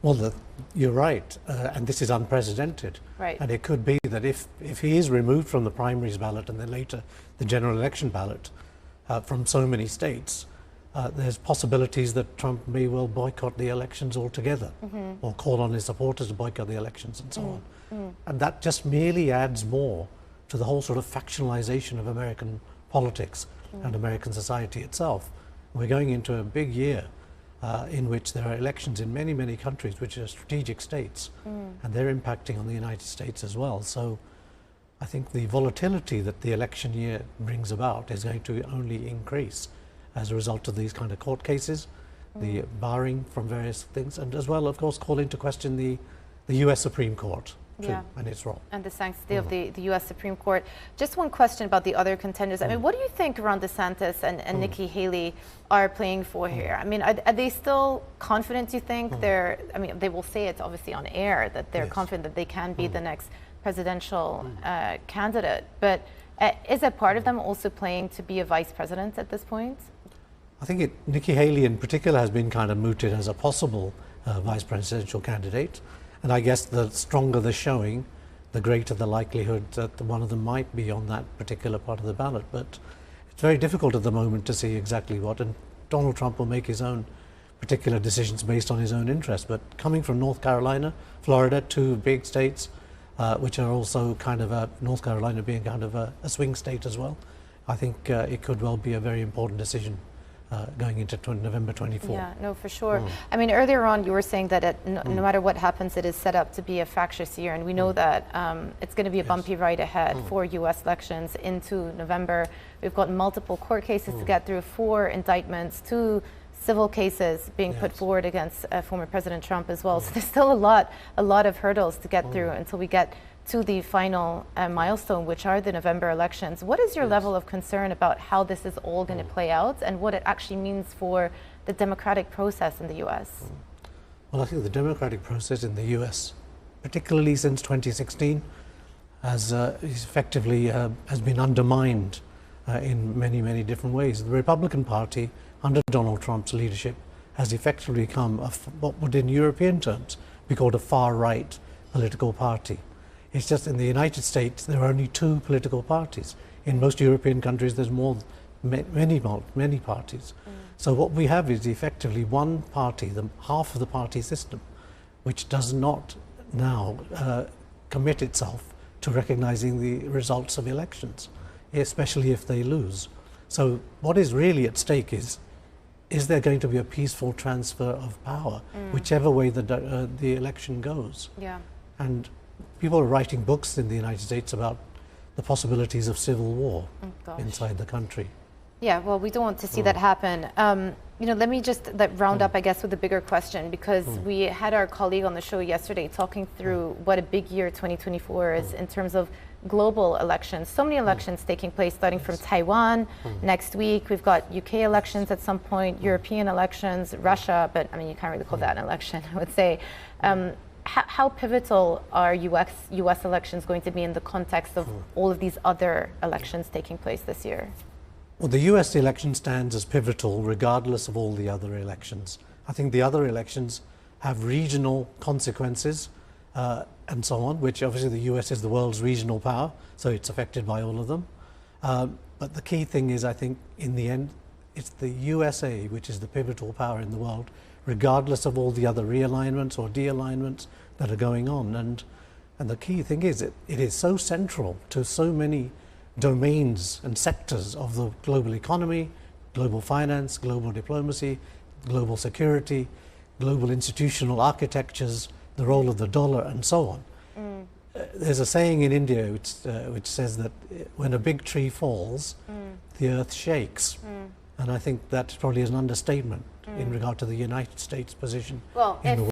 Well, you're right, and this is unprecedented. Right. And it could be that if he is removed from the primaries ballot and then later the general election ballot from so many states, there's possibilities that Trump may well boycott the elections altogether, or call on his supporters to boycott the elections and so on. And that just merely adds more to the whole sort of factionalization of American politics and American society itself. We're going into a big year in which there are elections in many, many countries which are strategic states, and they're impacting on the United States as well. So I think the volatility that the election year brings about is going to only increase as a result of these kind of court cases, the barring from various things, and as well, of course, call into question the US Supreme Court. And its role. And the sanctity of the U.S. Supreme Court. Just one question about the other contenders. I mean, what do you think Ron DeSantis and Nikki Haley are playing for here? I mean, are they still confident, do you think? I mean, they will say it obviously on air that they're confident that they can be the next presidential candidate. But is a part of them also playing to be a vice president at this point? I think Nikki Haley in particular has been kind of mooted as a possible vice presidential candidate. And I guess the stronger the showing, the greater the likelihood that one of them might be on that particular part of the ballot. But it's very difficult at the moment to see exactly what, and Donald Trump will make his own particular decisions based on his own interest. But coming from North Carolina, Florida, two big states, which are also kind of North Carolina being kind of a swing state as well, I think it could well be a very important decision going into November 24. Yeah, no, for sure. I mean, earlier on you were saying that no matter what happens, it is set up to be a fractious year, and we know that it's going to be a bumpy ride ahead for U.S. elections into November. We've got multiple court cases to get through, 4 indictments, 2 civil cases being put forward against former President Trump as well. So there's still a lot of hurdles to get through until we get to the final milestone, which are the November elections. What is your level of concern about how this is all going to play out and what it actually means for the democratic process in the U.S.? Well, I think the democratic process in the U.S., particularly since 2016, has effectively has been undermined in many, many different ways. The Republican Party, under Donald Trump's leadership, has effectively become what would in European terms be called a far-right political party. It's just in the United States there are only 2 political parties. In most European countries there's many parties. So what we have is effectively one party, half of the party system, which does not now commit itself to recognizing the results of elections, especially if they lose. So what is really at stake is there going to be a peaceful transfer of power, whichever way the election goes? Yeah. And people are writing books in the United States about the possibilities of civil war inside the country. Yeah, well, we don't want to see that happen. You know, let me just round up, I guess, with a bigger question, because we had our colleague on the show yesterday talking through what a big year 2024 is in terms of global elections. So many elections taking place, starting from Taiwan next week. We've got UK elections at some point, European elections, Russia, but I mean, you can't really call that an election, I would say. How pivotal are US elections going to be in the context of all of these other elections taking place this year? Well, the US election stands as pivotal regardless of all the other elections. I think the other elections have regional consequences and so on, which obviously the US is the world's regional power, so it's affected by all of them. But the key thing is, I think, in the end, it's the USA which is the pivotal power in the world, regardless of all the other realignments or de-alignments that are going on. And the key thing is it is so central to so many domains and sectors of the global economy, global finance, global diplomacy, global security, global institutional architectures, the role of the dollar, and so on. There's a saying in India which says that when a big tree falls, the earth shakes. And I think that probably is an understatement in regard to the United States position in the world.